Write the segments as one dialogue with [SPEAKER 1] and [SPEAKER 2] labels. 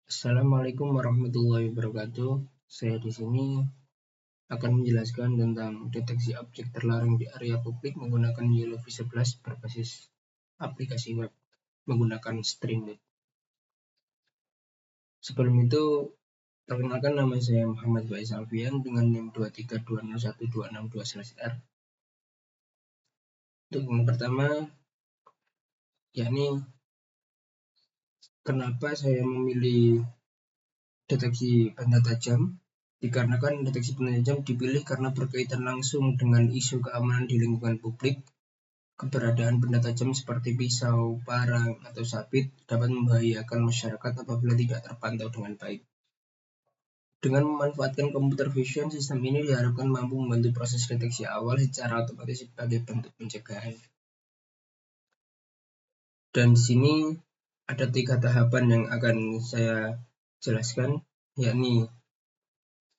[SPEAKER 1] Assalamualaikum warahmatullahi wabarakatuh. Saya di sini akan menjelaskan tentang deteksi objek terlarang di area publik menggunakan YOLO V11 berbasis aplikasi web menggunakan Streamlit. Sebelum itu, perkenalkan nama saya Muhammad Faiz Alfian dengan NIM 232012622/R. Untuk yang pertama, yakni kenapa saya memilih deteksi benda tajam. Dikarenakan deteksi benda tajam dipilih karena berkaitan langsung dengan isu keamanan di lingkungan publik. Keberadaan benda tajam seperti pisau, parang, atau sabit dapat membahayakan masyarakat apabila tidak terpantau dengan baik. Dengan memanfaatkan computer vision, sistem ini diharapkan mampu membantu proses deteksi awal secara otomatis sebagai bentuk pencegahan. Dan di sini ada 3 tahapan yang akan saya jelaskan, yakni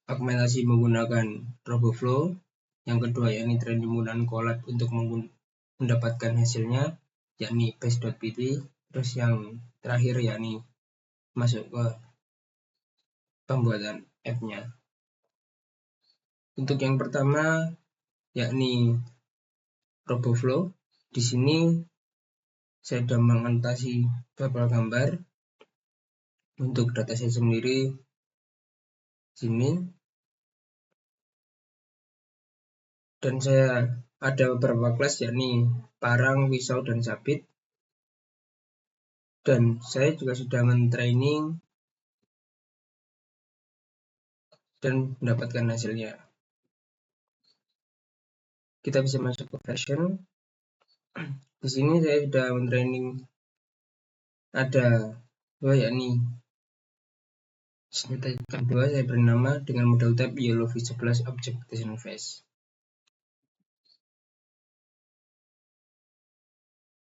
[SPEAKER 1] augmentasi menggunakan RoboFlow, yang kedua yakni training menggunakan Colab untuk mendapatkan hasilnya, yakni base.pt, terus yang terakhir yakni masuk ke pembuatan app-nya. Untuk yang pertama yakni RoboFlow, di sini saya sudah menganotasi beberapa gambar untuk dataset sendiri. Sini dan saya ada beberapa kelas yakni parang, pisau, dan sabit. Dan saya juga sudah men-training dan mendapatkan hasilnya. Kita bisa masuk ke version. Di sini saya sudah men-training ada dua, yakni senjata kedua saya beri nama dengan model tab YOLO V11 Object Detection Face.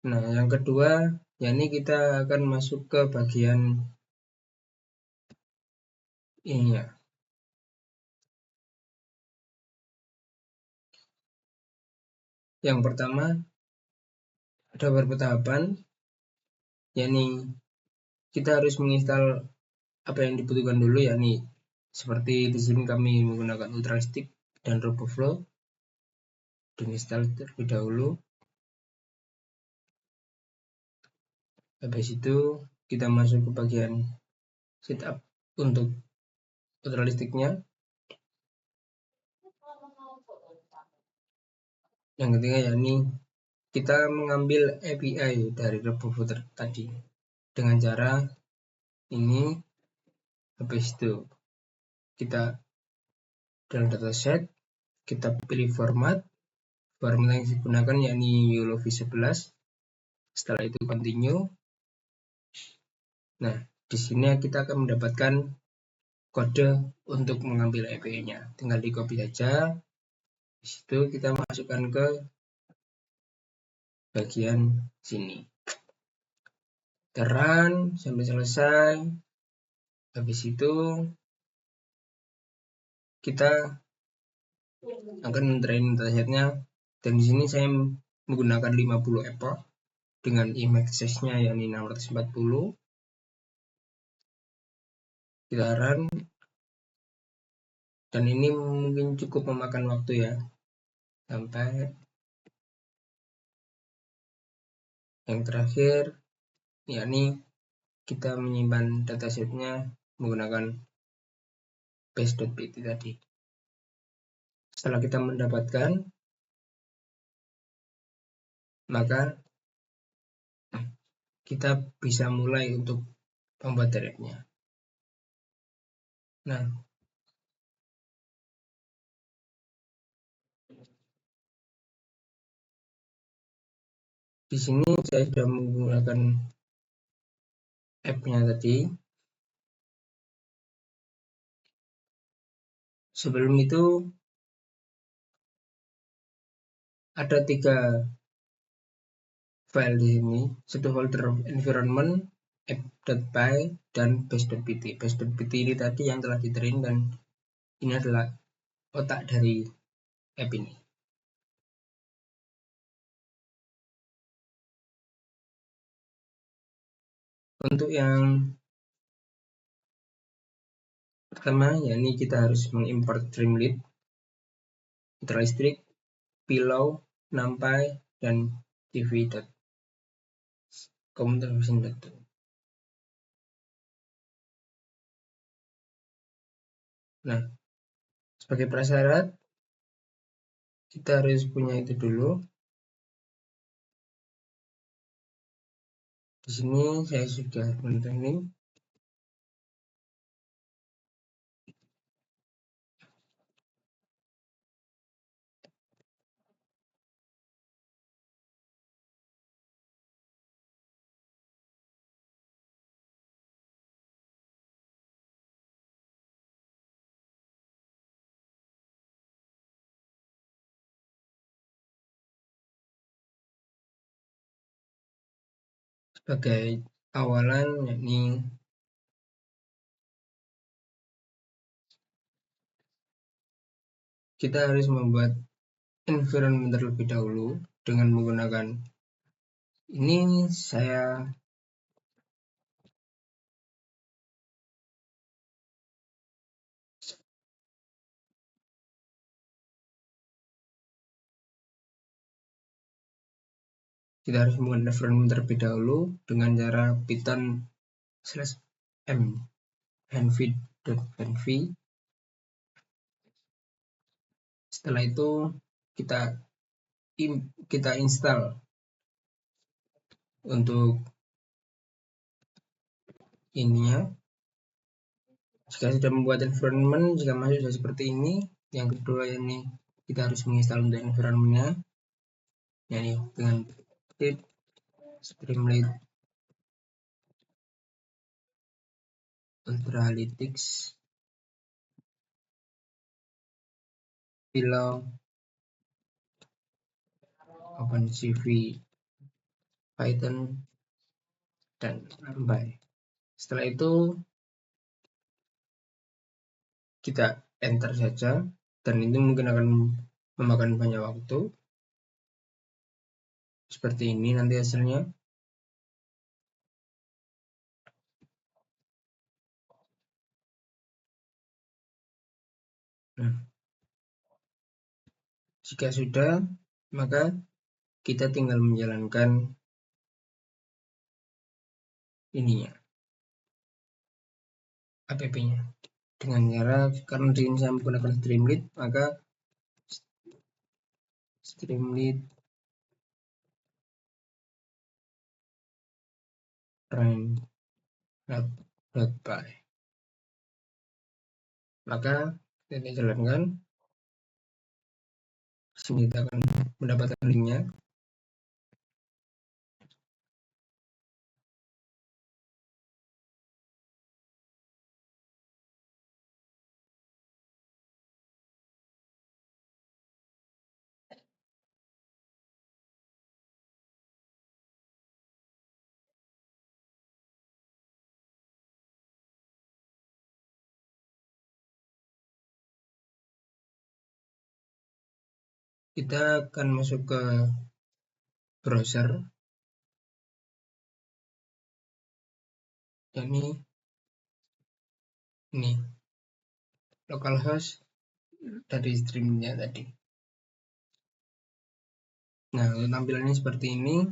[SPEAKER 1] Nah, yang kedua, yakni kita akan masuk ke bagian ini ya. Yang pertama ada beberapa tahapan, yakni kita harus menginstal apa yang dibutuhkan dulu, yakni seperti di sini kami menggunakan Ultralisk dan RoboFlow. Diinstal terlebih dahulu. Habis itu kita masuk ke bagian setup untuk Ultralisknya. Yang ketiga yakni kita mengambil API dari RoboFlow tadi dengan cara ini. Habis itu kita dalam dataset kita pilih format yang digunakan yakni YOLO V11. Setelah itu continue. Nah, di sini kita akan mendapatkan kode untuk mengambil API-nya. Tinggal di copy saja. Di situ kita masukkan ke bagian sini. Run sampai selesai. Habis itu kita akan men-training datasetnya. Dan di sini saya menggunakan 50 epoch dengan image size-nya yakni 640. Kita run. Dan ini mungkin cukup memakan waktu ya. Sampai yang terakhir yakni kita menyimpan datasetnya menggunakan base.pt tadi. Setelah kita mendapatkan, maka kita bisa mulai untuk membuat app-nya. Nah, di sini saya sudah menggunakan app-nya tadi. Sebelum itu ada 3 file di sini, satu folder environment, app.py, dan base.pt. Base.pt ini tadi yang telah di-train dan ini adalah otak dari app ini. Untuk yang Pertama, yakni kita harus mengimport Streamlit, meter listrik, pillow, numpy, dan tv.computer. Nah, sebagai prasyarat kita harus punya itu dulu. Di sini saya sudah men-training. Sebagai awalan, yakni kita harus membuat environment terlebih dahulu dengan menggunakan ini. Kita harus membuat environment terlebih dahulu dengan cara python/m env.env. Setelah itu kita install untuk ininya. Jika sudah membuat environment, jika masuk sudah seperti ini. Yang kedua, ini kita harus menginstal untuk environment-nya, yakni dengan pip Streamlit Ultralytics pillow OpenCV Python dan numpy. Setelah itu kita enter saja, dan itu mungkin akan memakan banyak waktu. Seperti ini nanti hasilnya. Nah, jika sudah, maka kita tinggal menjalankan ininya, app-nya. Dengan cara, karena di sini saya menggunakan Streamlit, maka Streamlit run.py. Maka kita jalankan. Sini kita akan mendapatkan linknya. Kita akan masuk ke browser, yakni ini localhost dari streamnya tadi. Nah, untuk tampilannya seperti ini.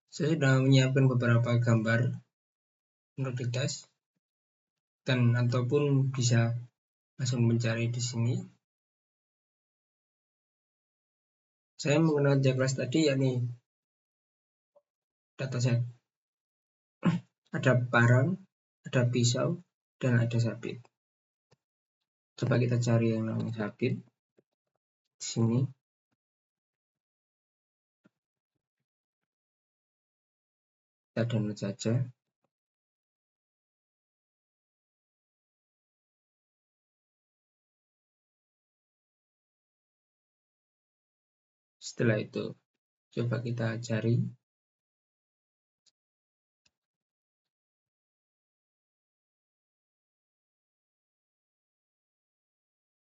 [SPEAKER 1] Saya sudah menyiapkan beberapa gambar untuk dites, dan ataupun bisa langsung mencari di sini. Saya menggunakan JClass tadi, yakni dataset. Ada parang, ada pisau, dan ada sabit. Coba kita cari yang namanya sabit di sini. Kita download saja. Setelah itu coba kita cari.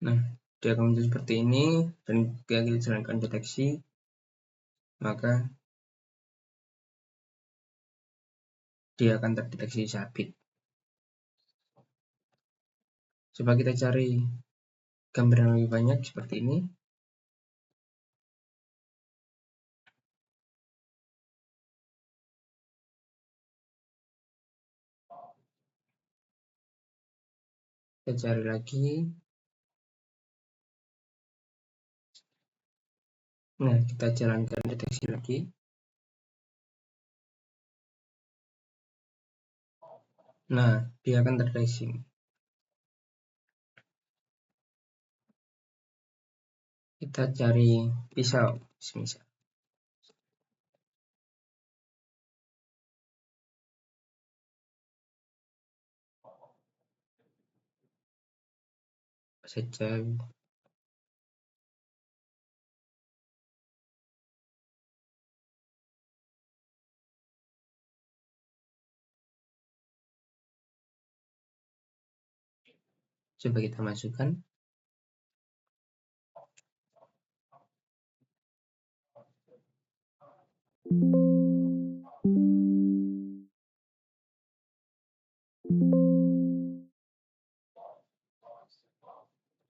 [SPEAKER 1] Nah, dia akan muncul seperti ini, dan jika kita jalankan deteksi, maka dia akan terdeteksi sabit. Coba kita cari gambar yang lebih banyak seperti ini. Kita cari lagi. Nah, kita jalankan deteksi lagi. Nah, dia akan terdeteksi. Kita cari pisau, misal. Saja. Coba kita masukkan.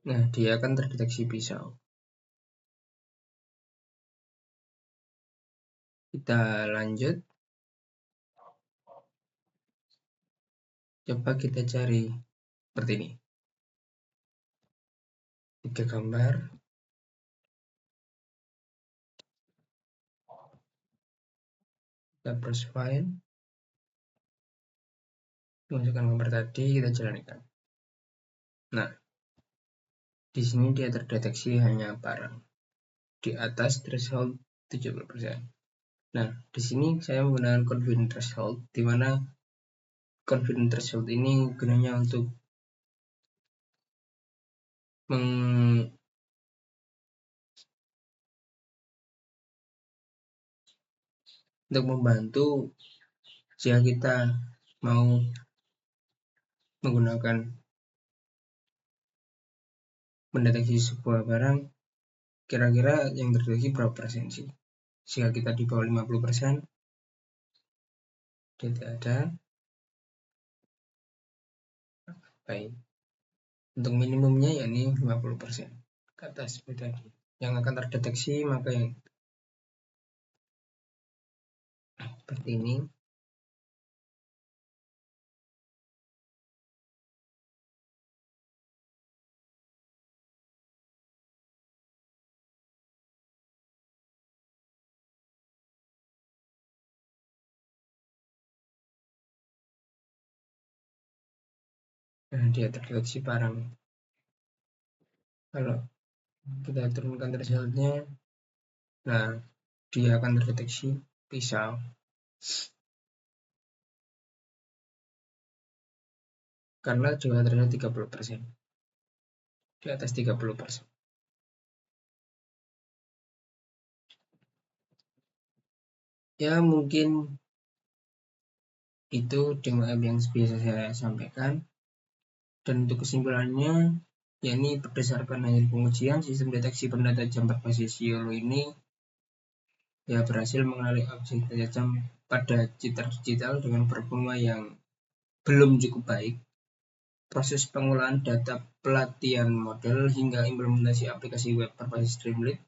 [SPEAKER 1] Nah, dia akan terdeteksi pisau. Kita lanjut. Coba kita cari seperti ini. 3 gambar. Kita browse file. Masukkan gambar tadi, kita jalankan. Nah, di sini dia terdeteksi hanya barang di atas threshold 70%. Nah, di sini saya menggunakan confidence threshold, di mana confidence threshold ini gunanya untuk membantu jika kita mau menggunakan mendeteksi sebuah barang, kira-kira yang terdeteksi berapa persen sih? Jika kita di bawah 50%, tidak ada. Baik. Untuk minimumnya yakni 50% ke atas seperti tadi. Yang akan terdeteksi maka yang seperti ini. Nah, dia terdeteksi barang. Kalau kita turunkan thresholdnya, nah dia akan terdeteksi pisau. Karena juga threshold 30%. Di atas 30%. Ya mungkin itu DMAM yang biasa saya sampaikan. Dan untuk kesimpulannya, yakni berdasarkan hasil pengujian, sistem deteksi benda tajam berbasis YOLO ini ya berhasil mengenali objek tajam pada cheater digital dengan performa yang belum cukup baik. Proses pengolahan data pelatihan model hingga implementasi aplikasi web berbasis Streamlit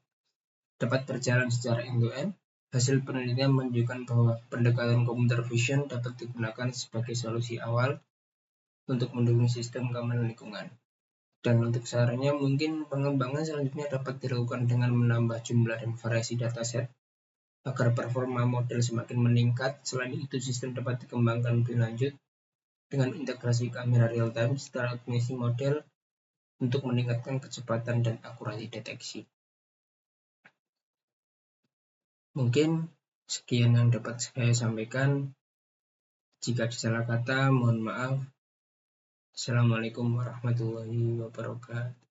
[SPEAKER 1] dapat berjalan secara end-to-end. Hasil penelitian menunjukkan bahwa pendekatan computer vision dapat digunakan sebagai solusi awal untuk mendukung sistem keamanan lingkungan. Dan untuk sarannya mungkin pengembangan selanjutnya dapat dilakukan dengan menambah jumlah dan variasi dataset agar performa model semakin meningkat. Selain itu, sistem dapat dikembangkan lebih lanjut dengan integrasi kamera real-time setelah optimasi model untuk meningkatkan kecepatan dan akurasi deteksi. Mungkin sekian yang dapat saya sampaikan. Jika ada salah kata, mohon maaf. Assalamualaikum warahmatullahi wabarakatuh.